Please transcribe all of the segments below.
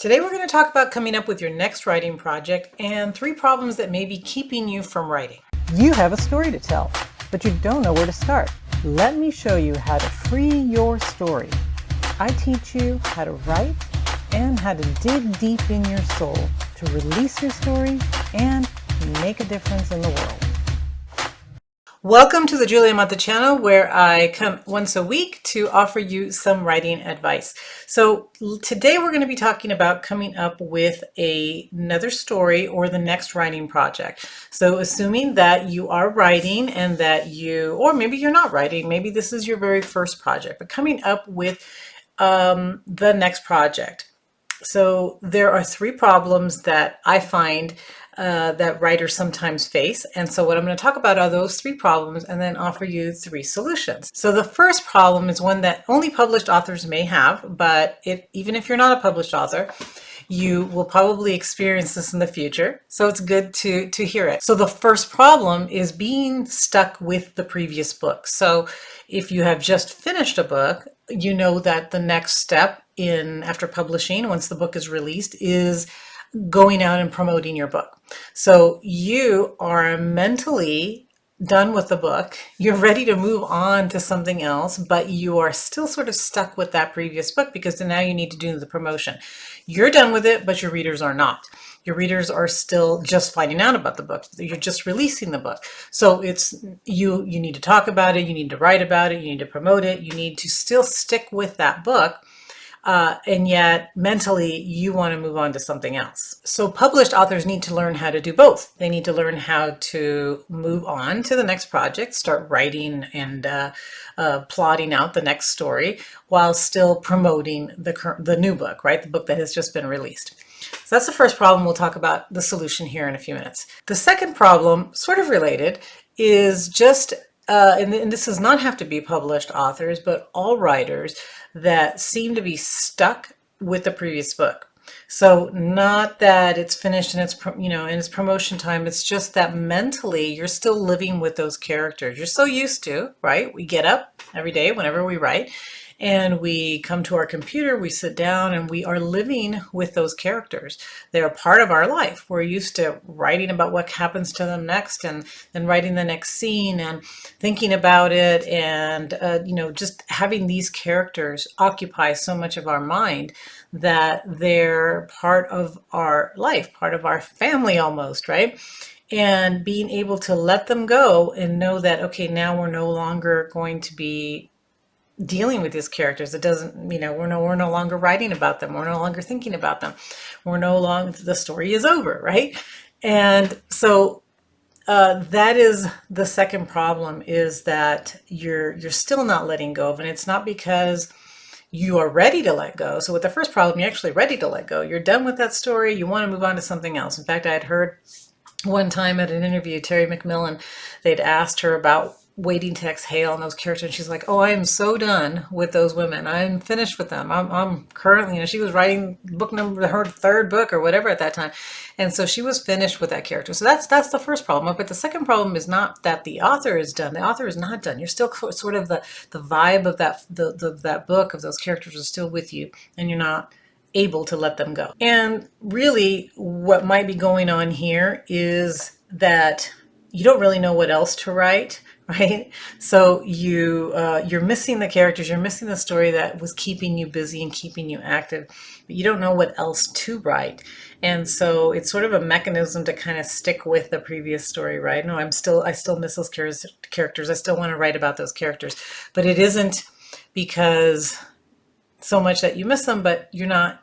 Today we're going to talk about coming up with your next writing project and 3 problems that may be keeping you from writing. You have a story to tell, but you don't know where to start. Let me show you how to free your story. I teach you how to write and how to dig deep in your soul to release your story and make a difference in the world. Welcome to the Amante channel, where I come once a week to offer you some writing advice. So today we're going to be talking about coming up with another story or the next writing project. So assuming that you are writing and that or maybe you're not writing, maybe this is your very first project, but coming up with the next project. So there are 3 problems that I find that writers sometimes face. And so what I'm going to talk about are those 3 problems and then offer you 3 solutions. So the first problem is one that only published authors may have, but even if you're not a published author, you will probably experience this in the future. So it's good to hear it. So the first problem is being stuck with the previous book. So if you have just finished a book, you know that the next step after publishing, once the book is released, is going out and promoting your book. So you are mentally done with the book, you're ready to move on to something else, but you are still sort of stuck with that previous book because now you need to do the promotion. You're done with it, but your readers are not. Your readers are still just finding out about the book. You're just releasing the book. So it's you need to talk about it, you need to write about it, you need to promote it, you need to still stick with that book. And yet mentally you want to move on to something else. So published authors need to learn how to do both. They need to learn how to move on to the next project, start writing and plotting out the next story while still promoting the new book, right? The book that has just been released. So that's the first problem. We'll talk about the solution here in a few minutes. The second problem, sort of related, is just and this does not have to be published authors, but all writers that seem to be stuck with the previous book. So not that it's finished and it's in its promotion time. It's just that mentally you're still living with those characters. You're so used to, right? We get up every day whenever we write, and we come to our computer, we sit down, and we are living with those characters. They're a part of our life. We're used to writing about what happens to them next, and then writing the next scene and thinking about it, and just having these characters occupy so much of our mind that they're part of our life, part of our family almost, right? And being able to let them go and know that, okay, now we're no longer going to be dealing with these characters. It doesn't, we're no longer writing about them. We're no longer thinking about them. The story is over, right? And so that is the second problem, is that you're still not letting go of it. And it's not because you are ready to let go. So with the first problem, you're actually ready to let go. You're done with that story. You want to move on to something else. In fact, I had heard one time at an interview, Terry McMillan, they'd asked her about Waiting to Exhale and those characters, and she's like, oh, I am so done with those women. I'm finished with them. I'm currently, she was writing her 3rd book or whatever at that time, and so she was finished with that character. So that's the first problem. But the second problem is not that the author is done. The author is not done. You're still sort of the vibe of that book, of those characters, is still with you, and you're not able to let them go. And really what might be going on here is that you don't really know what else to write, right? So you're missing the characters, you're missing the story that was keeping you busy and keeping you active, but you don't know what else to write. And so it's sort of a mechanism to kind of stick with the previous story, right? No, I still miss those characters. I still want to write about those characters, but it isn't because so much that you miss them, but you're not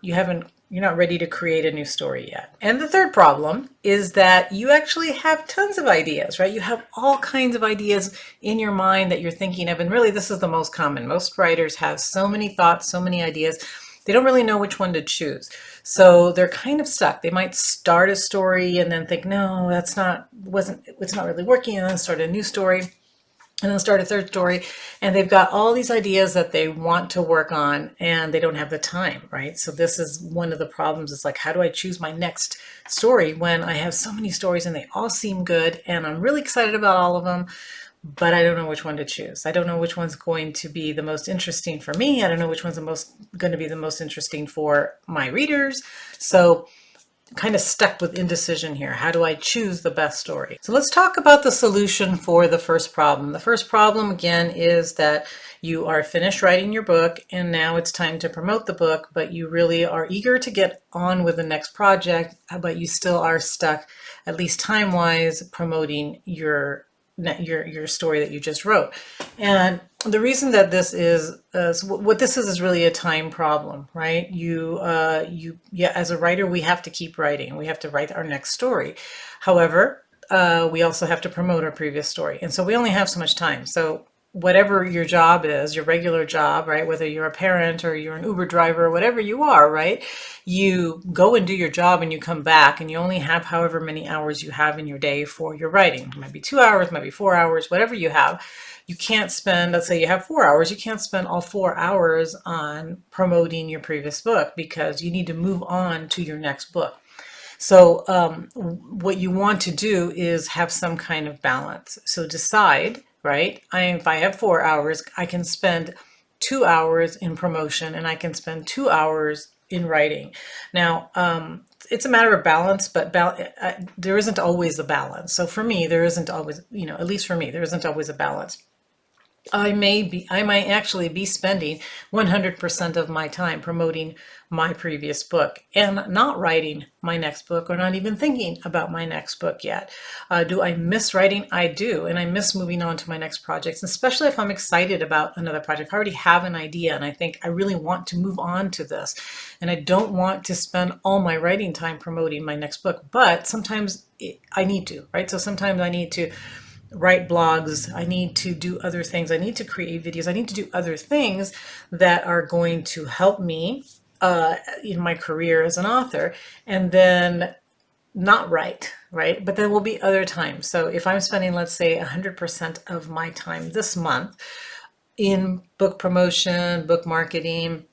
ready to create a new story yet. And the third problem is that you actually have tons of ideas, right? You have all kinds of ideas in your mind that you're thinking of. And really, this is the most common. Most writers have so many thoughts, so many ideas. They don't really know which one to choose. So they're kind of stuck. They might start a story and then think, no, it's not really working, and then start a new story, and then start a 3rd story, and they've got all these ideas that they want to work on, and they don't have the time, right? So this is one of the problems. It's like, how do I choose my next story when I have so many stories and they all seem good and I'm really excited about all of them, but I don't know which one to choose. I don't know which one's going to be the most interesting for me. I don't know which one's going to be the most interesting for my readers. So kind of stuck with indecision here. How do I choose the best story? So let's talk about the solution for the first problem. The first problem, again, is that you are finished writing your book and now it's time to promote the book, but you really are eager to get on with the next project, but you still are stuck, at least time-wise, promoting your story that you just wrote. And the reason that this is what this is really a time problem, right? Yeah, as a writer, we have to keep writing. We have to write our next story. However, we also have to promote our previous story, and so we only have so much time. So whatever your job is, your regular job, right? Whether you're a parent or you're an Uber driver or whatever you are, right? You go and do your job and you come back and you only have however many hours you have in your day for your writing. It might be 2 hours, might be 4 hours, whatever you have. You can't spend, let's say you have 4 hours, you can't spend all 4 hours on promoting your previous book because you need to move on to your next book. So what you want to do is have some kind of balance. So decide, right? If I have 4 hours, I can spend 2 hours in promotion and I can spend 2 hours in writing. Now, it's a matter of balance, but there isn't always a balance. So for me, there isn't always, at least for me, there isn't always a balance. I might actually be spending 100% of my time promoting my previous book and not writing my next book or not even thinking about my next book yet. Do I miss writing? I do. And I miss moving on to my next projects, especially if I'm excited about another project. I already have an idea and I think I really want to move on to this. And I don't want to spend all my writing time promoting my next book, but sometimes I need to, right? So sometimes I need to write blogs, I need to do other things, I need to create videos, I need to do other things that are going to help me in my career as an author, and then not write, right? But there will be other times. So if I'm spending, let's say, 100% of my time this month in book promotion, book marketing,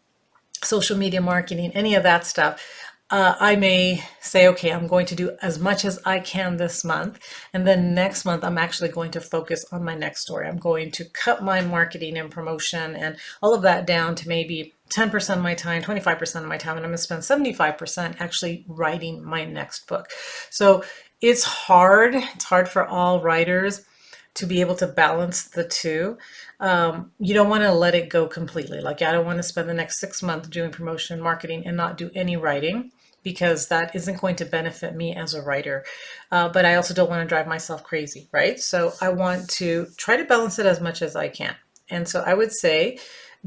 social media marketing, any of that stuff, I may say, okay, I'm going to do as much as I can this month. And then next month, I'm actually going to focus on my next story. I'm going to cut my marketing and promotion and all of that down to maybe 10% of my time, 25% of my time, and I'm going to spend 75% actually writing my next book. So it's hard. It's hard for all writers to be able to balance the two. You don't want to let it go completely. Like, I don't want to spend the next 6 months doing promotion and marketing and not do any writing because that isn't going to benefit me as a writer. But I also don't want to drive myself crazy, right? So I want to try to balance it as much as I can. And so I would say,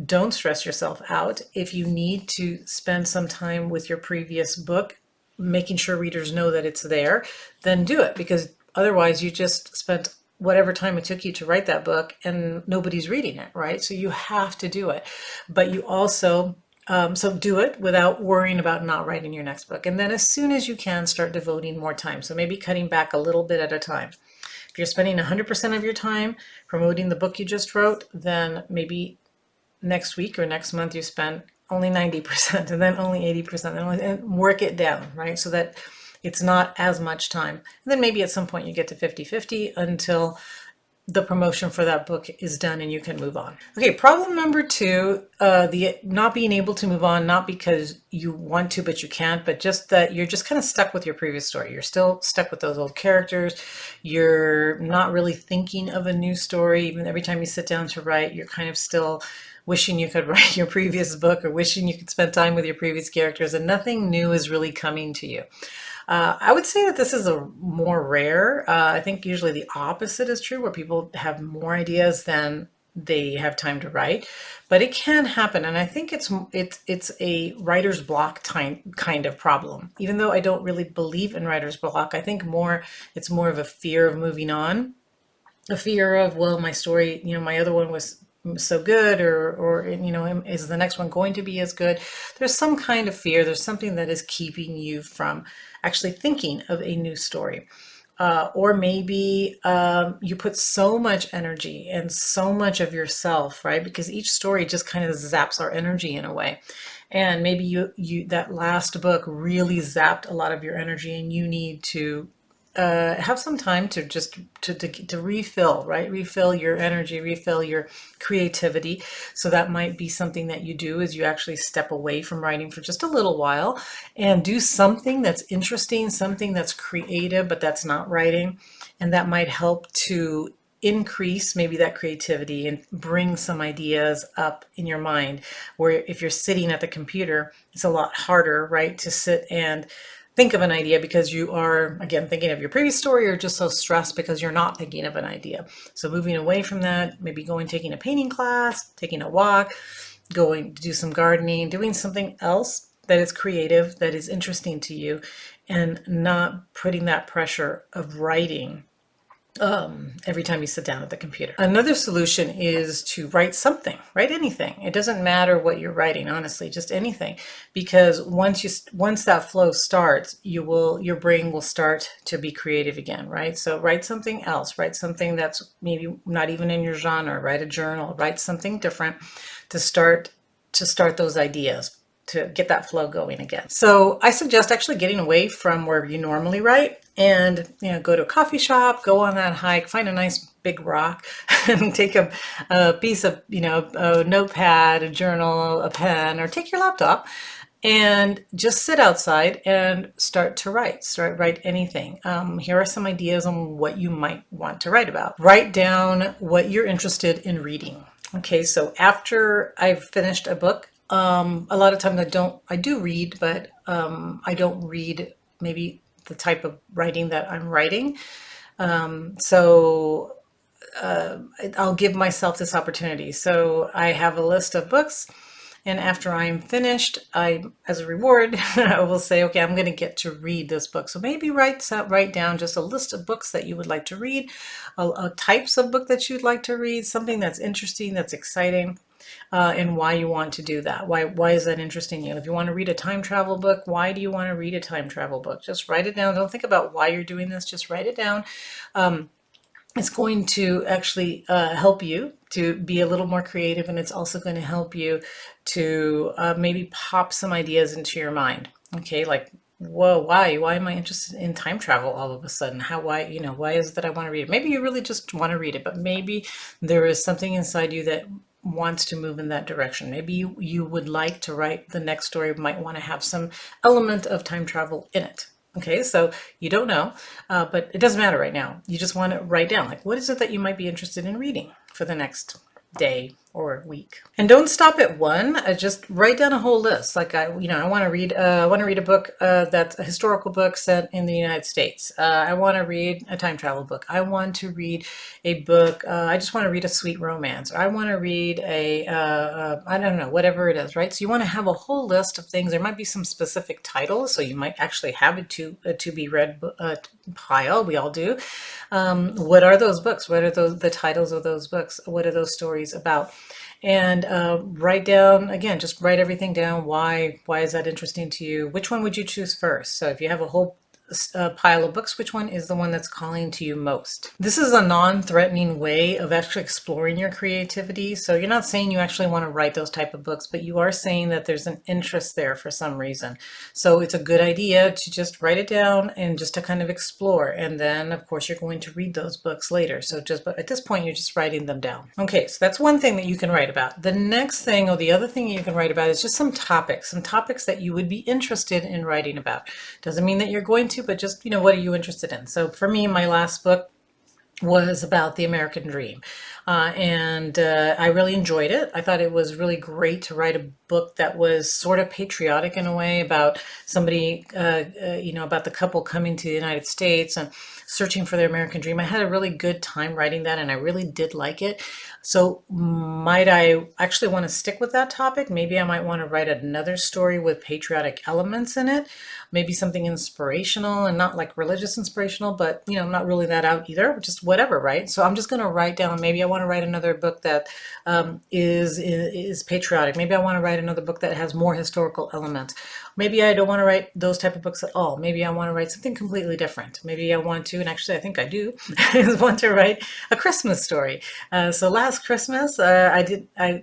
don't stress yourself out. If you need to spend some time with your previous book, making sure readers know that it's there, then do it, because otherwise you just spent whatever time it took you to write that book and nobody's reading it, right? So you have to do it. But you also, so do it without worrying about not writing your next book. And then as soon as you can, start devoting more time. So maybe cutting back a little bit at a time. If you're spending 100% of your time promoting the book you just wrote, then maybe next week or next month you spend only 90% and then only 80% and work it down, right? So that it's not as much time. And then maybe at some point you get to 50-50 until the promotion for that book is done and you can move on. Okay, problem number two, the not being able to move on, not because you want to, but you can't, but just that you're just kind of stuck with your previous story. You're still stuck with those old characters. You're not really thinking of a new story. Even every time you sit down to write, you're kind of still wishing you could write your previous book or wishing you could spend time with your previous characters, and nothing new is really coming to you. I would say that this is a more rare. I think usually the opposite is true, where people have more ideas than they have time to write, but it can happen, and I think it's a writer's block kind of problem. Even though I don't really believe in writer's block, I think it's more of a fear of moving on, a fear of, well, my story, my other one was so good, or is the next one going to be as good? There's some kind of fear. There's something that is keeping you from actually thinking of a new story. Or maybe you put so much energy and so much of yourself, right? Because each story just kind of zaps our energy in a way. And maybe you that last book really zapped a lot of your energy and you need to have some time to just to refill, right? Refill your energy, refill your creativity. So that might be something that you do is you actually step away from writing for just a little while and do something that's interesting, something that's creative, but that's not writing. And that might help to increase maybe that creativity and bring some ideas up in your mind, where if you're sitting at the computer, it's a lot harder, right, to sit and think of an idea because you are, again, thinking of your previous story, or just so stressed because you're not thinking of an idea. So moving away from that, maybe taking a painting class, taking a walk, going to do some gardening, doing something else that is creative, that is interesting to you, and not putting that pressure of writing every time you sit down at the computer. Another solution is to write something, write anything. It doesn't matter what you're writing, honestly, just anything, because once that flow starts, your brain will start to be creative again, right? So write something else, write something that's maybe not even in your genre, write a journal, write something different to start those ideas, to get that flow going again. So I suggest actually getting away from where you normally write and, go to a coffee shop, go on that hike, find a nice big rock and take a piece of, a notepad, a journal, a pen, or take your laptop and just sit outside and start to write. Write anything. Here are some ideas on what you might want to write about. Write down what you're interested in reading. Okay, so after I've finished a book, a lot of times I do read, but I don't read maybe the type of writing that I'm writing. So I'll give myself this opportunity. So I have a list of books, and after I'm finished, as a reward, I will say, okay, I'm going to get to read this book. So maybe write down just a list of books that you would like to read, types of book that you'd like to read, something that's interesting, that's exciting. And why you want to do that. Why is that interesting to you? If you want to read a time travel book, why do you want to read a time travel book? Just write it down. Don't think about why you're doing this. Just write it down. It's going to actually help you to be a little more creative, and it's also going to help you to maybe pop some ideas into your mind. Okay, like, whoa, why am I interested in time travel all of a sudden? Why is it that I want to read it? Maybe you really just want to read it, but maybe there is something inside you that wants to move in that direction. Maybe you would like to write the next story, might want to have some element of time travel in it. Okay, so you don't know, but it doesn't matter right now. You just want to write down, like, what is it that you might be interested in reading for the next day or week. And don't stop at one. Just write down a whole list. Like I want to read. I want to read a book that's a historical book set in the United States. I want to read a time travel book. I want to read a book. I just want to read a sweet romance. I want to read I don't know, whatever it is, right? So you want to have a whole list of things. There might be some specific titles, so you might actually have a to be read pile. We all do. What are those books? What are the titles of those books? What are those stories about? And write down, again, just write everything down. Why is that interesting to you? Which one would you choose first? So if you have a whole pile of books, which one is the one that's calling to you most? This is a non-threatening way of actually exploring your creativity. So you're not saying you actually want to write those type of books, but you are saying that there's an interest there for some reason. So it's a good idea to just write it down and just to kind of explore. And then of course you're going to read those books later. So but at this point you're just writing them down. Okay, so that's one thing that you can write about. The next thing, or the other thing you can write about, is just some topics that you would be interested in writing about. Doesn't mean that you're going to, but just, what are you interested in? So for me, my last book was about the American dream. And I really enjoyed it. I thought it was really great to write a book that was sort of patriotic in a way, about somebody, about the couple coming to the United States and searching for their American dream. I had a really good time writing that, and I really did like it. So might I actually want to stick with that topic? Maybe I might want to write another story with patriotic elements in it. Maybe something inspirational, and not like religious inspirational, but not really that out either. Just whatever, right? So I'm just going to write down, maybe I want to write another book that is patriotic. Maybe I want to write another book that has more historical elements. Maybe I don't want to write those type of books at all. Maybe I want to write something completely different. Maybe I want to, and actually I think I do, is want to write a Christmas story. So last Christmas, I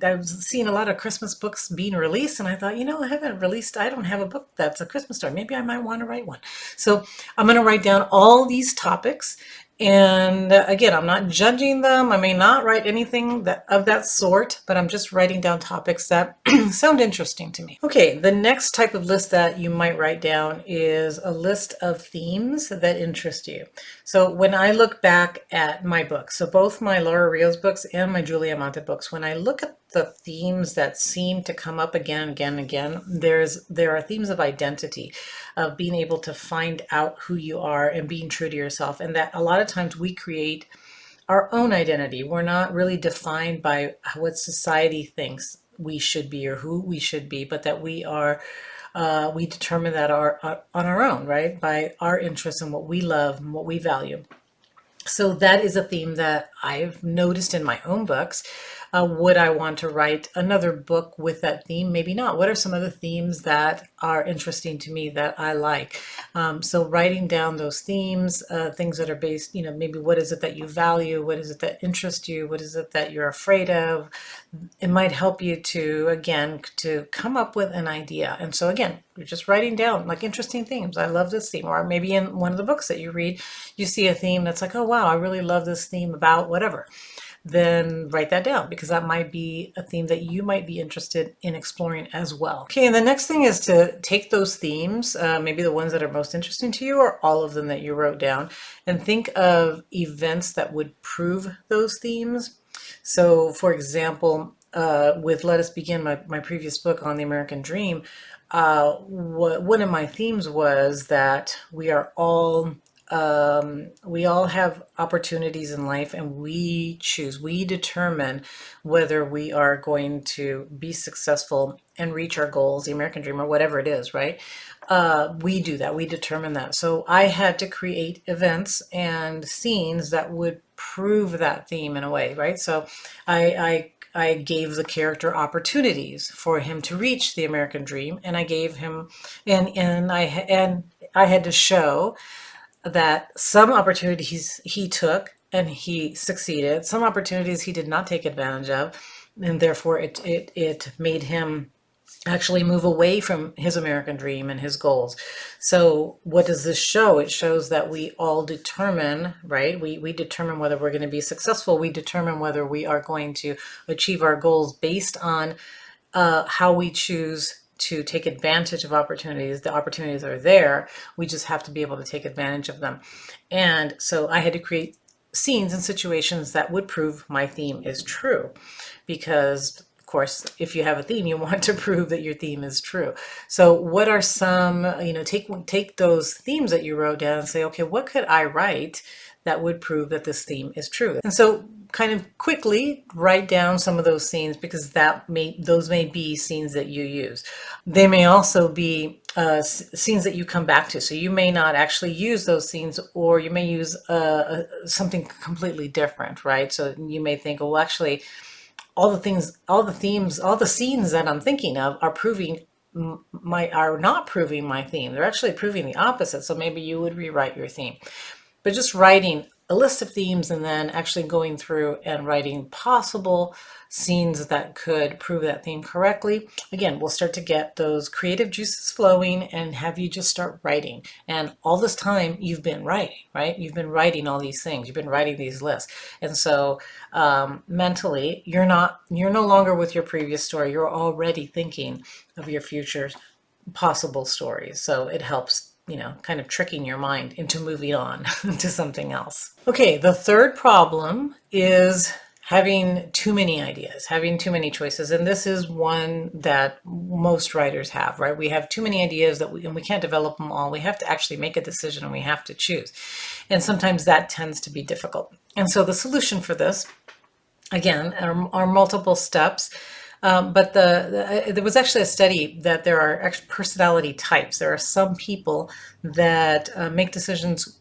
was seeing a lot of Christmas books being released, and I thought, I don't have a book that's a Christmas story. Maybe I might want to write one. So I'm going to write down all these topics. And again, I'm not judging them. I may not write anything of that sort, but I'm just writing down topics that sound interesting to me. Okay, the next type of list that you might write down is a list of themes that interest you. So when I look back at my books, so both my Laura Rios books and my Julia Amante books, when I look at the themes that seem to come up again and again and again, there are themes of identity, of being able to find out who you are and being true to yourself. And that a lot of times we create our own identity. We're not really defined by what society thinks we should be or who we should be, but that we determine that on our own, right? By our interests and what we love and what we value. So that is a theme that I've noticed in my own books. Would I want to write another book with that theme? Maybe not. What are some other themes that are interesting to me that I like? So writing down those themes, things that are based, maybe what is it that you value? What is it that interests you? What is it that you're afraid of? It might help you to come up with an idea. And so again, you're just writing down like interesting themes. I love this theme. Or maybe in one of the books that you read, you see a theme that's like, oh, wow, I really love this theme about whatever. Then write that down, because that might be a theme that you might be interested in exploring as well. Okay, and the next thing is to take those themes, maybe the ones that are most interesting to you or all of them that you wrote down, and think of events that would prove those themes. So for example, with Let Us Begin, my previous book on the American Dream, one of my themes was that we all have opportunities in life, and we determine whether we are going to be successful and reach our goals, the American dream, or whatever it is, right? We do that, we determine that. So I had to create events and scenes that would prove that theme in a way, right? So I gave the character opportunities for him to reach the American dream, and I gave him, and I had to show that some opportunities he took and he succeeded, some opportunities he did not take advantage of, and therefore it made him actually move away from his American dream and his goals. So what does this show? It shows that we all determine, right? We determine whether we're going to be successful. We determine whether we are going to achieve our goals based on how we choose to take advantage of opportunities. The opportunities are there. We just have to be able to take advantage of them. And so I had to create scenes and situations that would prove my theme is true, because of course, if you have a theme, you want to prove that your theme is true. So what are some, take those themes that you wrote down and say, okay, what could I write that would prove that this theme is true? And so kind of quickly write down some of those scenes, because those may be scenes that you use. They may also be scenes that you come back to. So you may not actually use those scenes, or you may use something completely different, right? So you may think, well, actually, all the themes, all the scenes that I'm thinking of are not proving my theme. They're actually proving the opposite. So maybe you would rewrite your theme. But just writing a list of themes and then actually going through and writing possible scenes that could prove that theme correctly. Again, we'll start to get those creative juices flowing and have you just start writing. And all this time you've been writing, right? You've been writing all these things. You've been writing these lists. And so mentally, you're no longer with your previous story. You're already thinking of your future possible stories. So it helps, kind of tricking your mind into moving on to something else. Okay, the third problem is having too many ideas, having too many choices. And this is one that most writers have, right? We have too many ideas and we can't develop them all. We have to actually make a decision and we have to choose. And sometimes that tends to be difficult. And so the solution for this, again, are multiple steps. But there was actually a study that there are personality types. There are some people that make decisions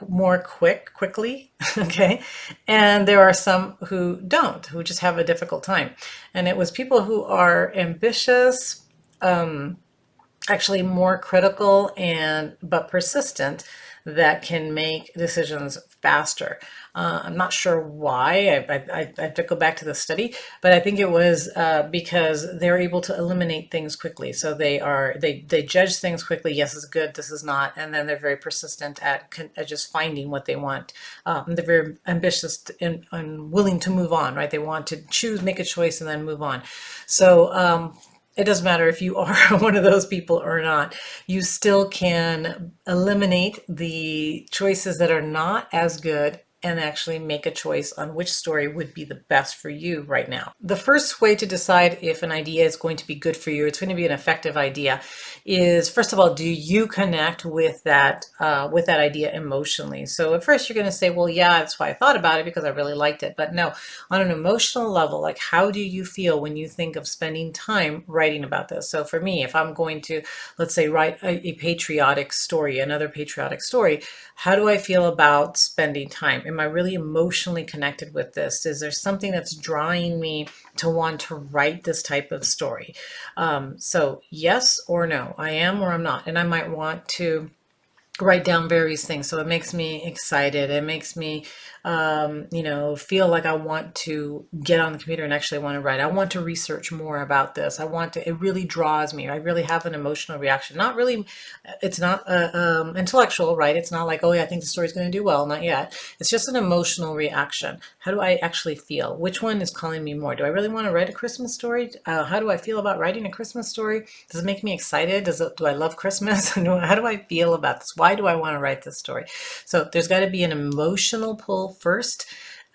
more quickly. Okay, and there are some who don't, who just have a difficult time. And it was people who are ambitious, actually more critical and but persistent, that can make decisions faster. I'm not sure why. I have to go back to the study, but I think it was because they're able to eliminate things quickly. So they judge things quickly. Yes, it's good. This is not, and then they're very persistent at just finding what they want. They're very ambitious and willing to move on. Right? They want to choose, make a choice, and then move on. So it doesn't matter if you are one of those people or not. You still can eliminate the choices that are not as good and actually make a choice on which story would be the best for you right now. The first way to decide if an idea is going to be good for you, it's going to be an effective idea, is first of all, do you connect with that idea emotionally? So at first you're going to say, well, yeah, that's why I thought about it because I really liked it. But no, on an emotional level, like how do you feel when you think of spending time writing about this? So for me, if I'm going to, let's say, write a patriotic story, another patriotic story, how do I feel about spending time? Am I really emotionally connected with this? Is there something that's drawing me to want to write this type of story? So yes or no, I am or I'm not. And I might want to write down various things. So it makes me excited. It makes me, feel like I want to get on the computer and actually want to write. I want to research more about this. It really draws me. I really have an emotional reaction. Not really, it's not intellectual, right? It's not like, oh yeah, I think the story's going to do well. Not yet. It's just an emotional reaction. How do I actually feel? Which one is calling me more? Do I really want to write a Christmas story? How do I feel about writing a Christmas story? Does it make me excited? Do I love Christmas? How do I feel about this? Why do I want to write this story? So there's got to be an emotional pull first.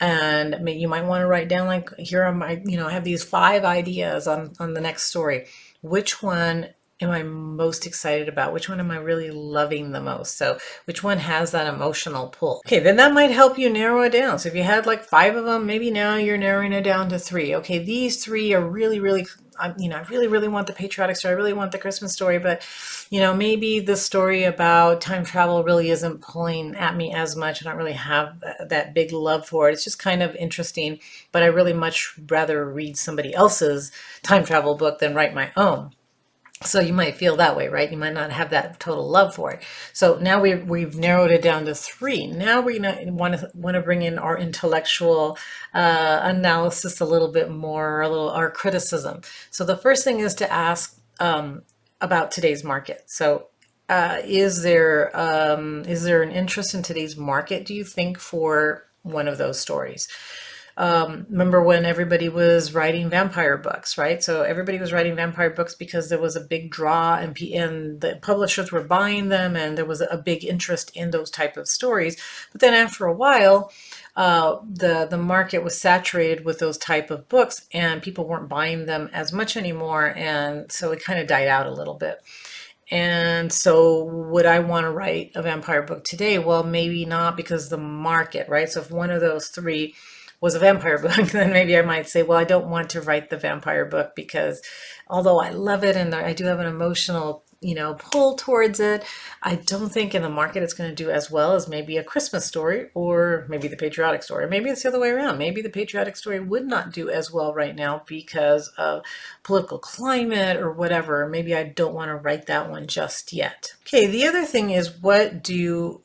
And you might want to write down, like, here are my, I have these 5 ideas on the next story. Which one am I most excited about? Which one am I really loving the most? So which one has that emotional pull? Okay, then that might help you narrow it down. So if you had like 5 of them, maybe now you're narrowing it down to 3. Okay, these 3 are really, really, I really, really want the patriotic story. I really want the Christmas story, but maybe the story about time travel really isn't pulling at me as much. I don't really have that big love for it. It's just kind of interesting, but I really much rather read somebody else's time travel book than write my own. So you might feel that way, right? You might not have that total love for it. So now we've narrowed it down to 3. Now we want to bring in our intellectual analysis a little bit more, our criticism. So the first thing is to ask about today's market. So is there an interest in today's market, do you think, for one of those stories? Remember when everybody was writing vampire books, right? So everybody was writing vampire books because there was a big draw, and the publishers were buying them, and there was a big interest in those type of stories. But then after a while, the market was saturated with those type of books, and people weren't buying them as much anymore, and so it kind of died out a little bit. And so would I want to write a vampire book today? Well, maybe not, because the market, right? So if one of those 3 was a vampire book, then maybe I might say, well, I don't want to write the vampire book, because although I love it and I do have an emotional, pull towards it, I don't think in the market it's going to do as well as maybe a Christmas story, or maybe the patriotic story. Maybe it's the other way around. Maybe the patriotic story would not do as well right now because of political climate or whatever. Maybe I don't want to write that one just yet. Okay, the other thing is, what do you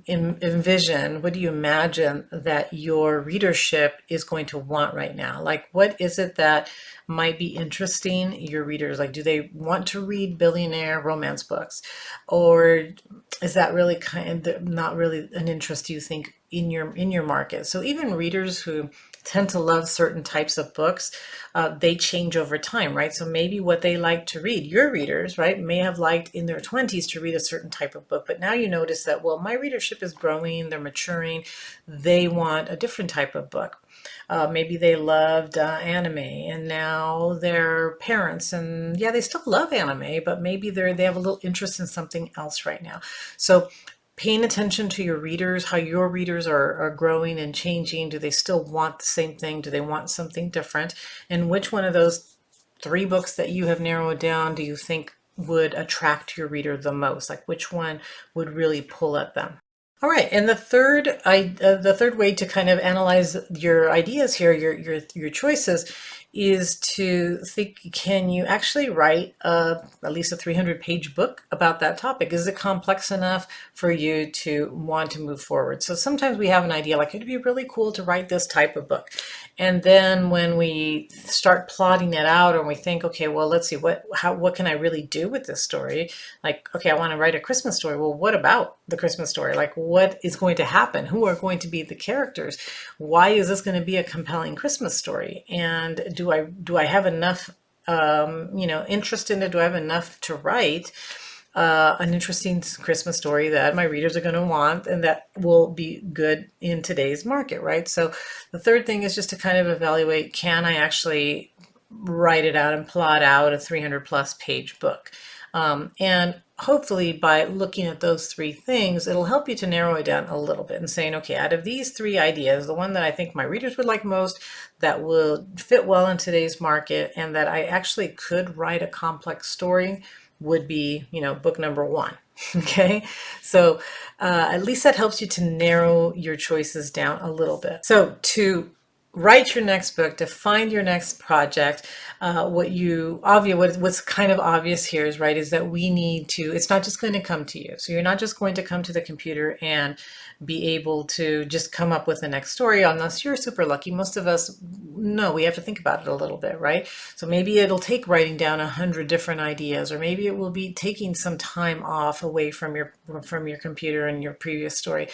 envision? What do you imagine that your readership is going to want right now? Like, what is it that might be interesting your readers? Like, do they want to read billionaire romance books, or is that really kind of not really an interest, you think, in your market? So even readers who tend to love certain types of books, they change over time, right? So maybe what they like to read, your readers, right, may have liked in their 20s to read a certain type of book, but now you notice that, well, my readership is growing, they're maturing, they want a different type of book. Maybe they loved anime, and now they're parents, and yeah, they still love anime, but maybe they have a little interest in something else right now. So paying attention to your readers, how your readers are growing and changing. Do they still want the same thing? Do they want something different? And which one of those 3 books that you have narrowed down do you think would attract your reader the most? Like, which one would really pull at them? All right, and the third way to kind of analyze your ideas here, your choices, is to think: can you actually write at least a 300-page book about that topic? Is it complex enough for you to want to move forward? So sometimes we have an idea like it'd be really cool to write this type of book, and then when we start plotting it out, and we think, okay, well, let's see what can I really do with this story? Like, okay, I want to write a Christmas story. Well, what about the Christmas story? Like, what is going to happen? Who are going to be the characters? Why is this going to be a compelling Christmas story? And do I have enough interest in it? Do I have enough to write an interesting Christmas story that my readers are going to want and that will be good in today's market, right? So the third thing is just to kind of evaluate, can I actually write it out and plot out a 300 plus page book? And hopefully by looking at those three things, it'll help you to narrow it down a little bit and saying, okay, out of these three ideas, the one that I think my readers would like most, that will fit well in today's market, and that I actually could write a complex story, would be, book number one. Okay, so at least that helps you to narrow your choices down a little bit. So to write your next book, to find your next project, what's kind of obvious here is, right, is that we need to, it's not just going to come to you. So you're not just going to come to the computer and be able to just come up with the next story, unless you're super lucky. Most of us, no, we have to think about it a little bit, right? So maybe it'll take writing down 100 different ideas, or maybe it will be taking some time off away from your computer and your previous story.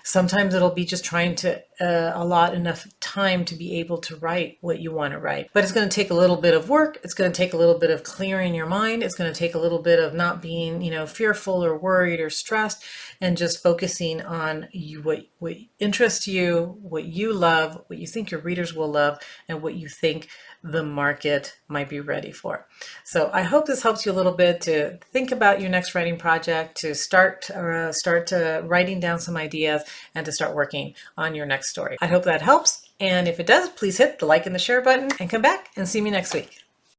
Sometimes it'll be just trying to allot enough time to be able to write what you want to write. But it's going to take a little bit of work. It's going to take a little bit of clearing your mind. It's going to take a little bit of not being, fearful or worried or stressed, and just focusing on what interests you, what you love, what you think your readers will love, and what you think the market might be ready for. So I hope this helps you a little bit to think about your next writing project, to start writing down some ideas, and to start working on your next story. I hope that helps. And if it does, please hit the like and the share button, and come back and see me next week.